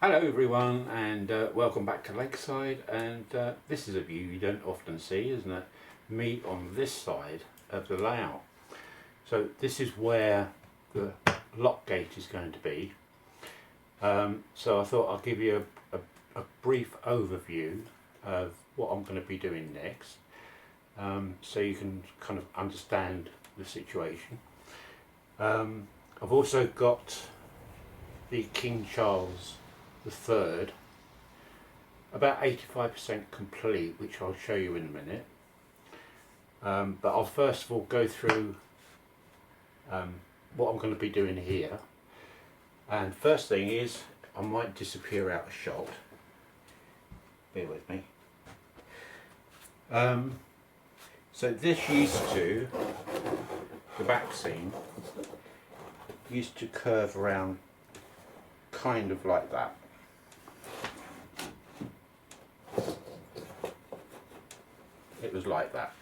Hello everyone, and welcome back to Lakeside. And this is a view you don't often see, isn't it? Me on this side of the layout. So this is where the lock gate is going to be. So I thought I'll give you a brief overview of what I'm going to be doing next, so you can kind of understand the situation. I've also got the King Charles III about 85% complete, which I'll show you in a minute. But I'll first of all go through what I'm going to be doing here. And first thing is, I might disappear out of shot. Bear with me. So this used to, the back seam, used to curve around kind of like that. It was like that.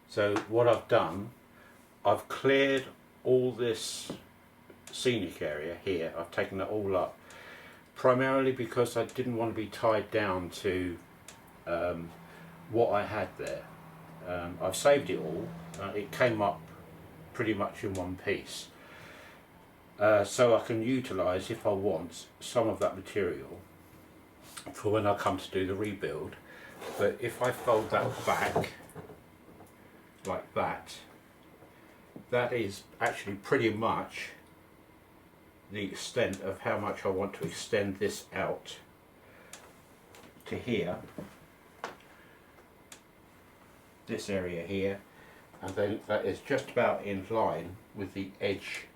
So what I've done, I've cleared all this scenic area here. I've taken it all up, primarily because I didn't want to be tied down to what I had there. I've saved it all. It came up pretty much in one piece. So I can utilise, if I want, some of that material for when I come to do the rebuild. But if I fold that back like that, that is actually pretty much the extent of how much I want to extend this out to here, this area here, and then that is just about in line with the edge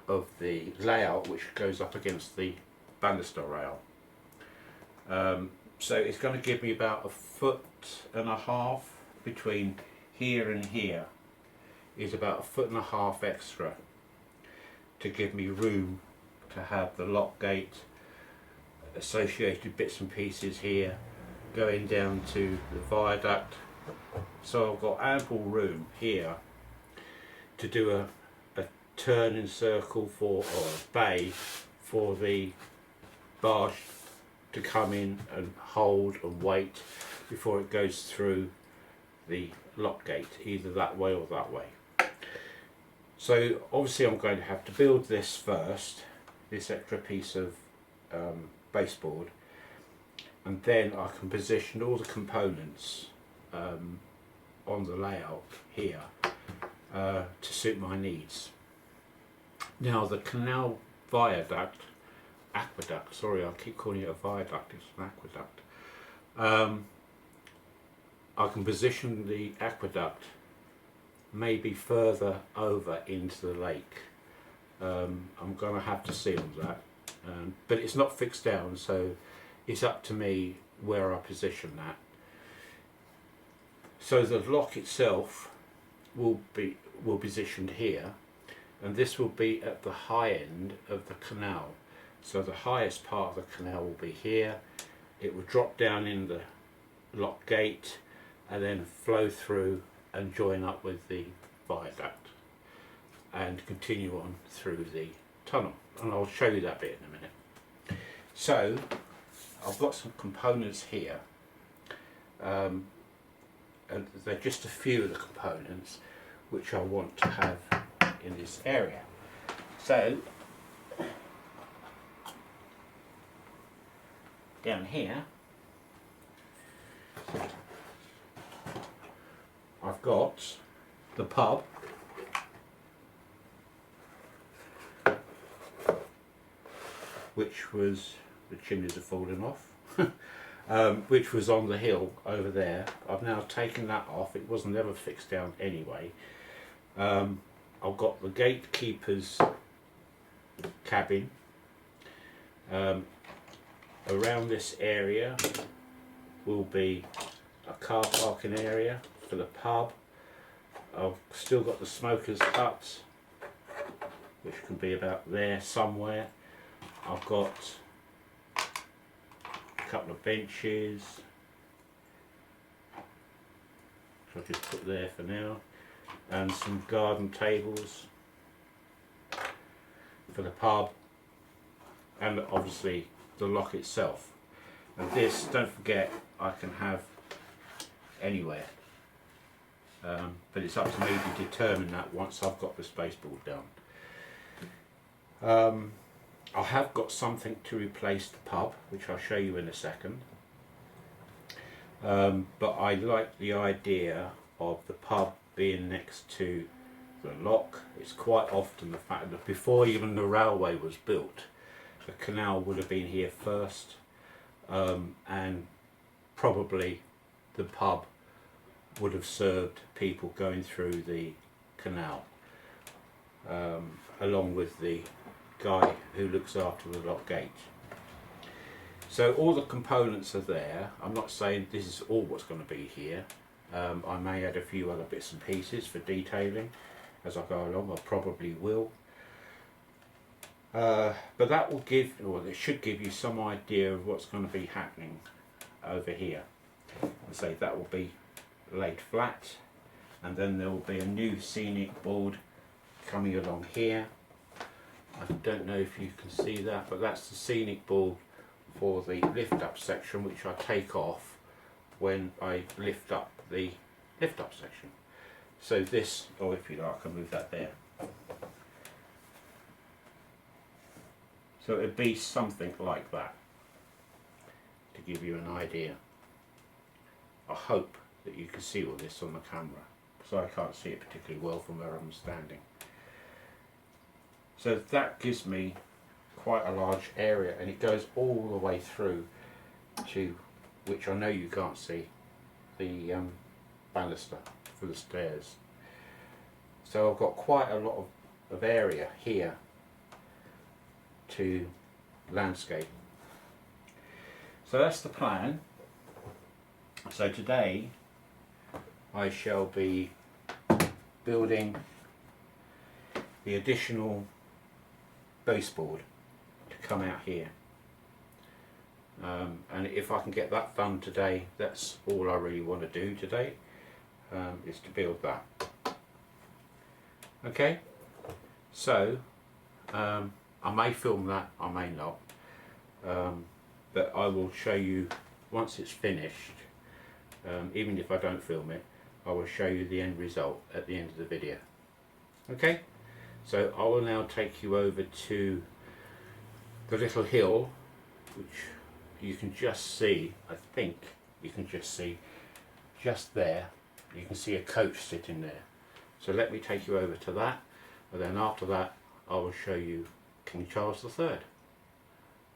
of the layout, which goes up against the banister rail. So it's going to give me about 1.5 feet between here and here, is about 1.5 feet extra to give me room to have the lock gate, associated bits and pieces here going down to the viaduct. So I've got ample room here to do a turning circle for, or a bay for the barge to come in and hold and wait before it goes through the lock gate, either that way or that way. So obviously I'm going to have to build this first, this extra piece of baseboard, and then I can position all the components on the layout here to suit my needs. Now the canal viaduct, aqueduct, sorry, I keep calling it a viaduct, it's an aqueduct. I can position the aqueduct maybe further over into the lake. I'm going to have to see on that, but it's not fixed down, so it's up to me where I position that. So the lock itself will be positioned here, and this will be at the high end of the canal. So the highest part of the canal will be here. It will drop down in the lock gate and then flow through and join up with the viaduct and continue on through the tunnel, and I'll show you that bit in a minute. So I've got some components here, and they're just a few of the components which I want to have in this area. So down here I've got the pub, which was, the chimneys are falling off, which was on the hill over there. I've now taken that off. It wasn't ever fixed down anyway. I've got the gatekeeper's cabin. Around this area will be a car parking area for the pub. I've still got the smoker's hut, which can be about there somewhere. I've got a couple of benches, which I'll just put there for now, and some garden tables. for the pub, and obviously the lock itself. And this, don't forget, I can have anywhere, but it's up to me to determine that once I've got the space-board done. I have got something to replace the pub, which I'll show you in a second, but I like the idea of the pub being next to the lock. It's quite often the fact that before even the railway was built, the canal would have been here first, and probably the pub would have served people going through the canal, along with the guy who looks after the lock gate. So all the components are there. I'm not saying this is all what's going to be here. I may add a few other bits and pieces for detailing as I go along. I probably will. But that will give, or it should give you some idea of what's going to be happening over here. I say that will be laid flat, and then there will be a new scenic board coming along here. I don't know if you can see that, but that's the scenic board for the lift up section, which I take off when I lift up the lift up section. So this, or if you like, I can move that there. So it'd be something like that, to give you an idea. I hope that you can see all this on the camera, because I can't see it particularly well from where I'm standing. So that gives me quite a large area, and it goes all the way through to, which I know you can't see, the banister for the stairs. So I've got quite a lot of area here to landscape. So that's the plan. So today I shall be building the additional baseboard to come out here, and if I can get that done today, that's all I really want to do today, is to build that. Okay, so I may film that, I may not, but I will show you once it's finished. Even if I don't film it, I will show you the end result at the end of the video. Okay, so I will now take you over to the little hill, which you can just see, I think you can just see just there, you can see a coach sitting there. So let me take you over to that, and then after that I will show you King Charles III.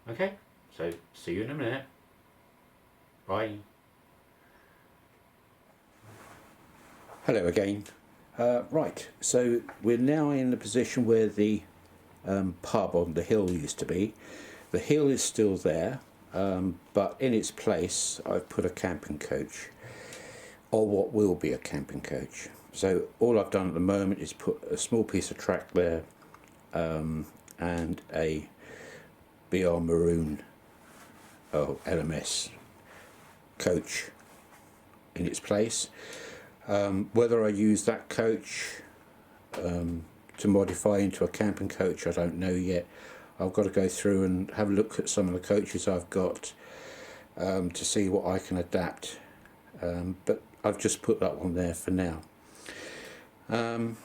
Okay, so see you in a minute. Bye. Hello again. Right, so we're now in the position where the pub on the hill used to be. The hill is still there, but in its place I've put a camping coach, or what will be a camping coach. So all I've done at the moment is put a small piece of track there, and a BR Maroon LMS coach in its place. Whether I use that coach to modify into a camping coach, I don't know yet. I've got to go through and have a look at some of the coaches I've got to see what I can adapt, but I've just put that one there for now. And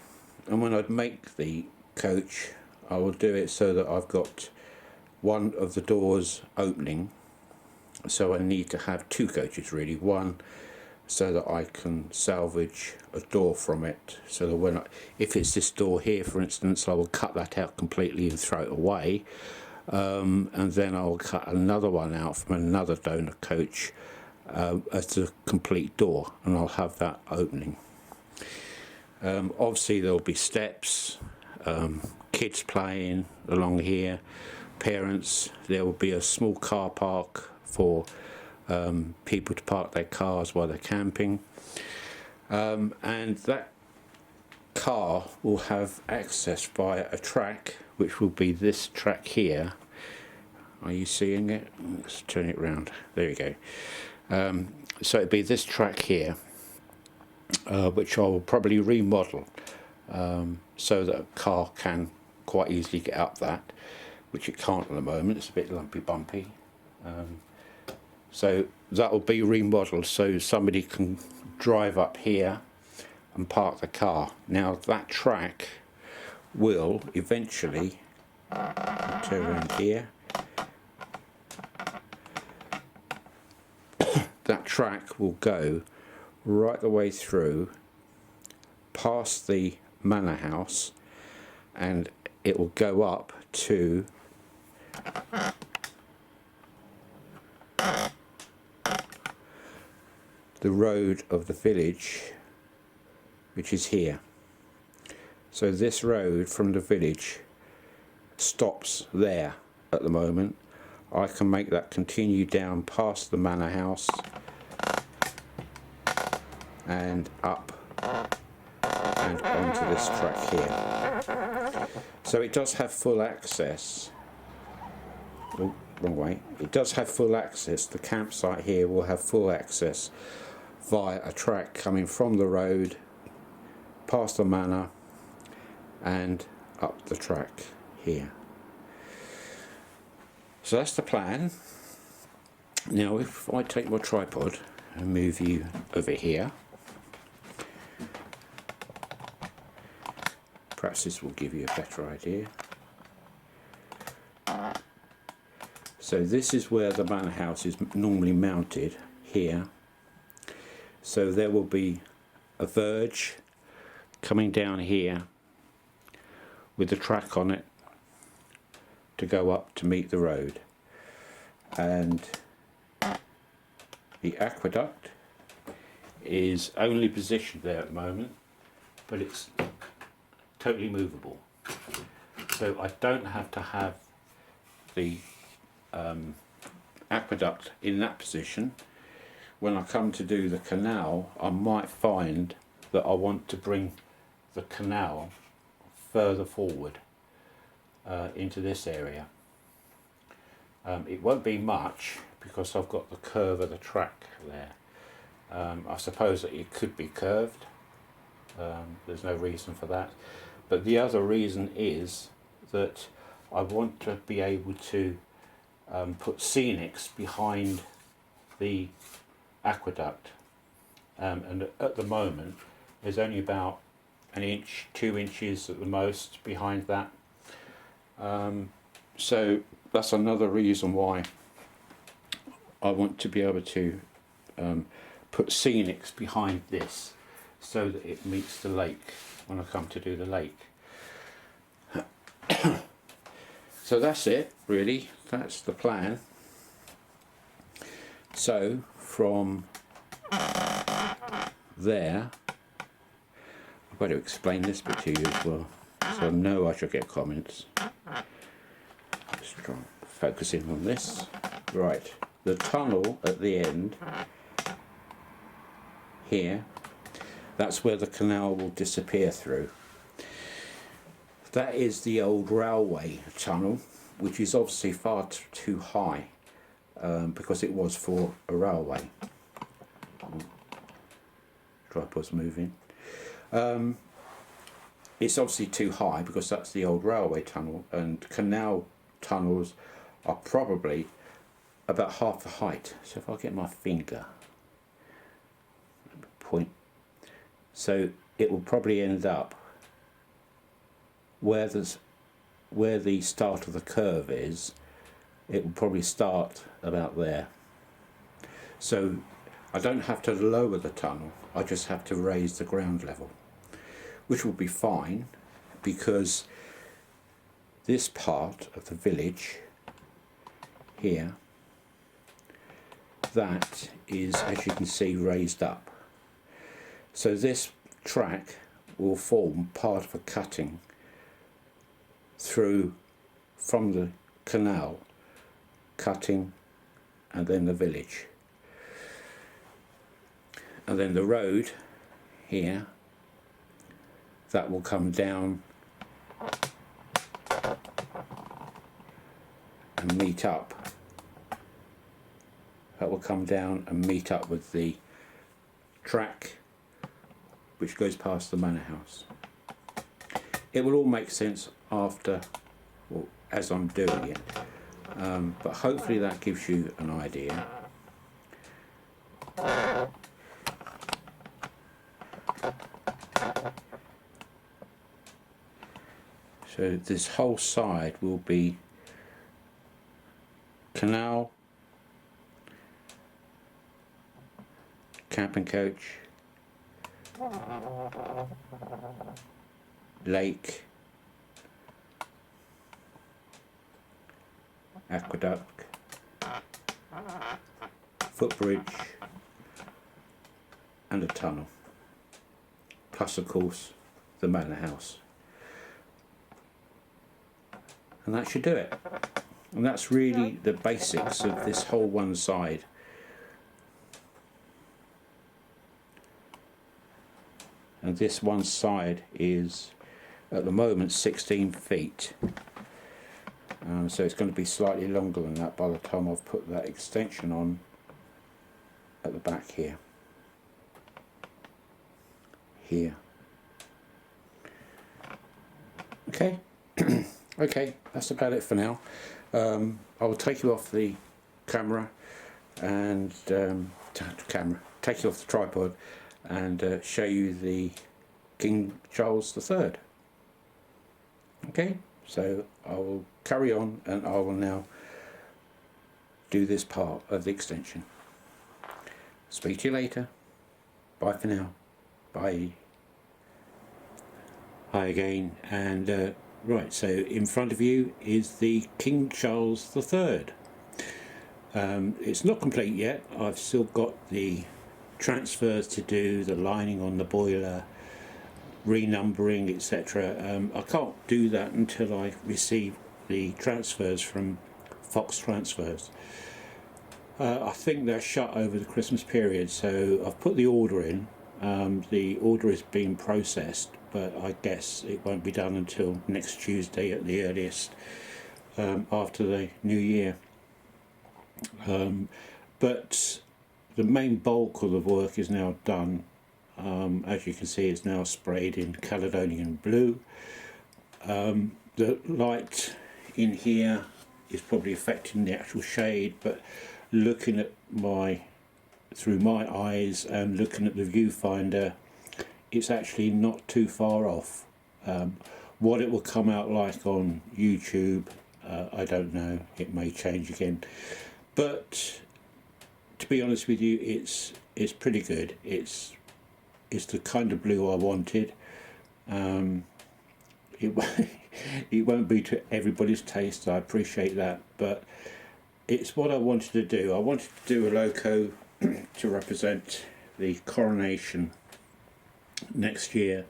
when I make the coach, I will do it so that I've got one of the doors opening, so I need to have two coaches really. One so that I can salvage a door from it, so that if it's this door here for instance, I will cut that out completely and throw it away, and then I'll cut another one out from another donor coach as a complete door, and I'll have that opening. Obviously there'll be steps, kids playing along here, parents. There will be a small car park for people to park their cars while they're camping, and that car will have access via a track, which will be this track here. Are you seeing it? Let's turn it round. There you go. So it'll be this track here, which I will probably remodel so that a car can quite easily get up that, which it can't at the moment. It's a bit lumpy bumpy. So that will be remodeled so somebody can drive up here and park the car. Now that track will eventually turn around here. That track will go right the way through past the manor house, and it will go up to the road of the village, which is here. So this road from the village stops there at the moment. I can make that continue down past the manor house and up and onto this track here. So it does have full access. Oh, wrong way. It does have full access. The campsite here will have full access via a track coming from the road past the manor and up the track here. So that's the plan. Now if I take my tripod and move you over here, perhaps this will give you a better idea. So this is where the manor house is normally mounted, here. So there will be a verge coming down here with the track on it to go up to meet the road, and the aqueduct is only positioned there at the moment, but it's totally movable, so I don't have to have the aqueduct in that position. When I come to do the canal, I might find that I want to bring the canal further forward into this area. It won't be much because I've got the curve of the track there. I suppose that it could be curved. There's no reason for that. But the other reason is that I want to be able to put scenics behind the aqueduct, and at the moment there's only about an inch, 2 inches at the most behind that. So that's another reason why I want to be able to put scenics behind this so that it meets the lake when I come to do the lake. So that's it, really. That's the plan. So from there, I've got to explain this bit to you as well, so I know I should get comments. Just try and focus in on this. Right, the tunnel at the end here, that's where the canal will disappear through. That is the old railway tunnel, which is obviously far too high because it was for a railway. Tripod's moving. It's obviously too high because that's the old railway tunnel, and canal tunnels are probably about half the height. So if I get my finger, point, so it will probably end up where the start of the curve is. It will probably start about there. So I don't have to lower the tunnel, I just have to raise the ground level, which will be fine because this part of the village here, that is, as you can see, raised up. So this track will form part of a cutting through from the canal, cutting, and then the village. And then the road here, that will come down and meet up. That will come down and meet up with the track which goes past the manor house. It will all make sense after, well, as I'm doing it, but hopefully that gives you an idea. So this whole side will be canal, camping coach, lake, aqueduct, footbridge and a tunnel, plus of course the manor house. And that should do it. And that's really the basics of this whole one side. And this one side is at the moment 16 feet. So it's going to be slightly longer than that by the time I've put that extension on at the back here. Here. Okay. Okay, that's about it for now. I will take you off the camera and take you off the tripod and show you the King Charles III. Okay, so I will carry on and I will now do this part of the extension. Speak to you later. Bye for now. Bye. Hi again, and right, so in front of you is the King Charles III. It's not complete yet. I've still got the transfers to do, the lining on the boiler, renumbering, etc. I can't do that until I receive the transfers from Fox Transfers. I think they're shut over the Christmas period, so I've put the order in. The order is being processed, but I guess it won't be done until next Tuesday at the earliest, after the New Year. But the main bulk of the work is now done. As you can see, it's now sprayed in Caledonian blue. The light in here is probably affecting the actual shade, but looking at through my eyes and looking at the viewfinder, it's actually not too far off. What it will come out like on YouTube, I don't know. It may change again, but to be honest with you, it's pretty good. It's the kind of blue I wanted. It won't be to everybody's taste, I appreciate that, but it's what I wanted to do. I wanted to do a loco to represent the coronation next year,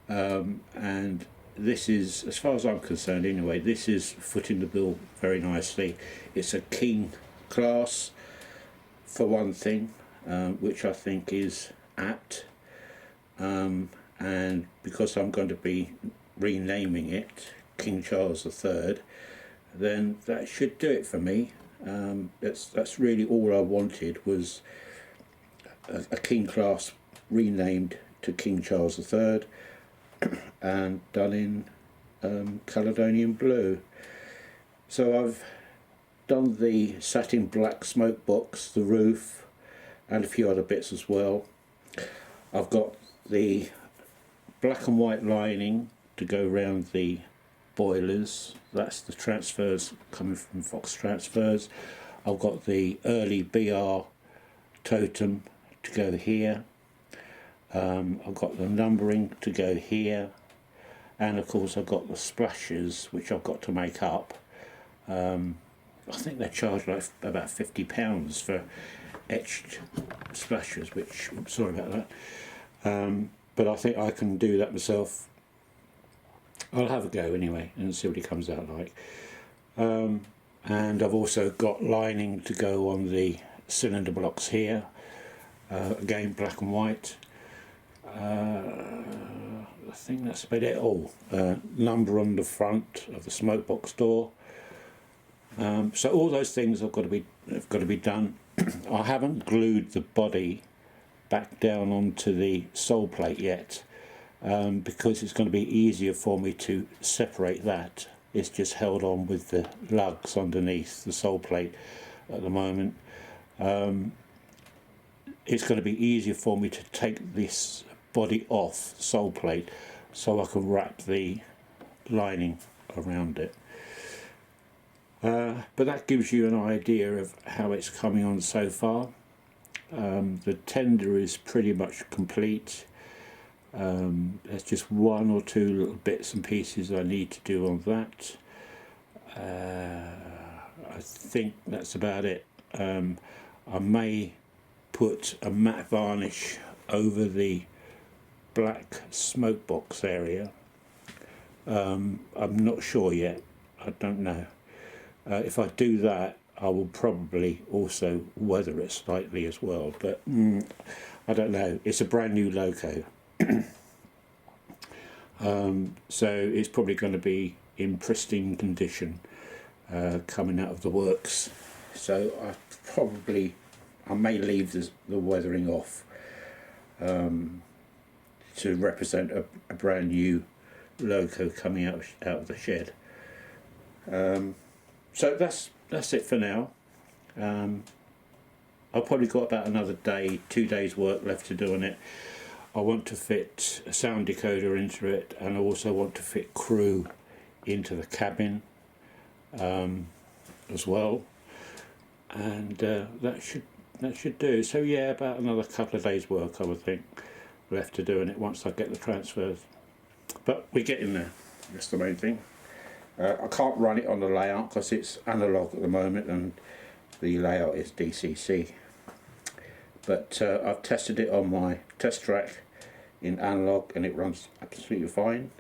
and this is, as far as I'm concerned anyway, this is footing the bill very nicely. It's a king class for one thing, which I think is apt, and because I'm going to be renaming it King Charles III, then that should do it for me. That's really all I wanted, was a king class renamed to King Charles III and done in Caledonian blue. So I've done the satin black smoke box, the roof, and a few other bits as well. I've got the black and white lining to go around the boilers. That's the transfers coming from Fox Transfers. I've got the early BR totem to go here. I've got the numbering to go here, and of course I've got the splashes which I've got to make up. I think they charge like about £50 for etched splashes, which I'm sorry about that, but I think I can do that myself. I'll have a go anyway and see what it comes out like. And I've also got lining to go on the cylinder blocks here, again black and white. I think that's about it all. Number on the front of the smoke box door. So all those things have got to be done. I haven't glued the body back down onto the sole plate yet. because it's going to be easier for me to separate that. It's just held on with the lugs underneath the sole plate at the moment. It's going to be easier for me to take this body off the sole plate so I can wrap the lining around it. But that gives you an idea of how it's coming on so far. The tender is pretty much complete. There's just one or two little bits and pieces I need to do on that. I think that's about it. I may put a matte varnish over the black smoke box area. I'm not sure yet. I don't know. If I do that, I will probably also weather it slightly as well, but I don't know. It's a brand new loco. So it's probably going to be in pristine condition coming out of the works. So I may leave the weathering off to represent a brand new loco coming out of the shed. So that's it for now. I've probably got about another 2 days work left to do on it. I want to fit a sound decoder into it, and I also want to fit crew into the cabin as well, and that should do. So yeah, about another couple of days work I would think left to do on it once I get the transfers, but we're getting there. That's the main thing. I can't run it on the layout because it's analog at the moment and the layout is DCC, but I've tested it on my test track in analog and it runs absolutely fine.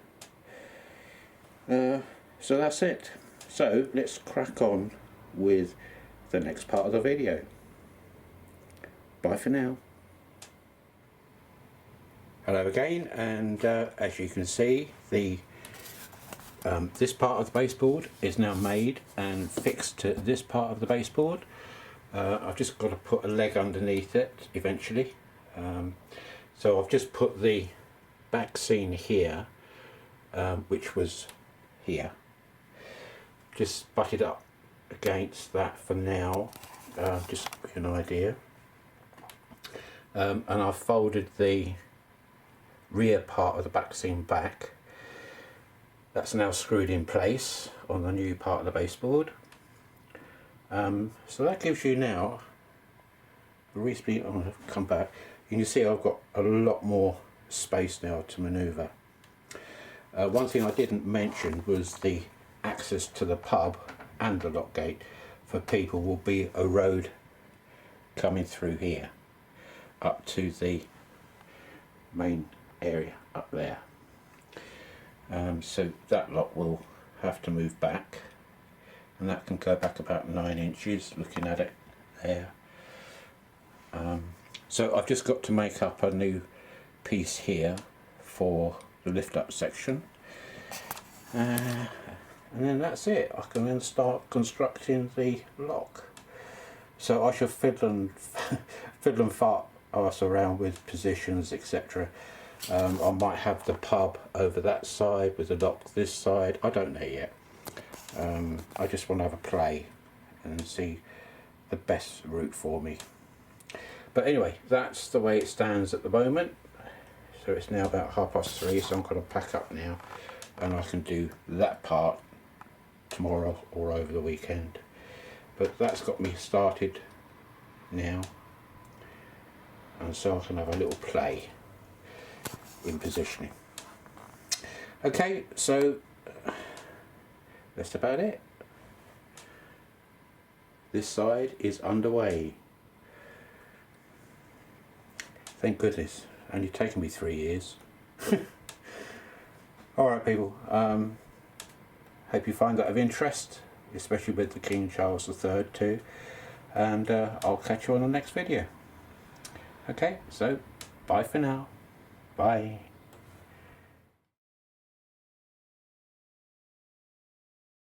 So that's it. So let's crack on with the next part of the video. Bye for now. Hello again, and as you can see, this part of the baseboard is now made and fixed to this part of the baseboard. I've just got to put a leg underneath it eventually. So I've just put the back seam here, which was here, just butted up against that for now, just to give you an idea. And I've folded the rear part of the back seam back. That's now screwed in place on the new part of the baseboard. So that gives you now a reasonably, I'm going to come back, you can see I've got a lot more space now to manoeuvre. One thing I didn't mention was the access to the pub and the lock gate for people will be a road coming through here up to the main area up there. So that lot will have to move back, and that can go back about 9 inches looking at it there. So I've just got to make up a new piece here for the lift up section, and then that's it. I can then start constructing the lock. So I shall fiddle and fart arse around with positions, etc. I might have the pub over that side with the lock this side. I don't know yet. I just want to have a play and see the best route for me. But anyway, that's the way it stands at the moment. So it's now about 3:30, so I'm going to pack up now, and I can do that part tomorrow or over the weekend. But that's got me started now, and so I can have a little play in positioning. Okay, so that's about it. This side is underway. Thank goodness, only taken me 3 years. Alright people, hope you find that of interest, especially with the King Charles III too, and I'll catch you on the next video. Okay, so bye for now. Bye.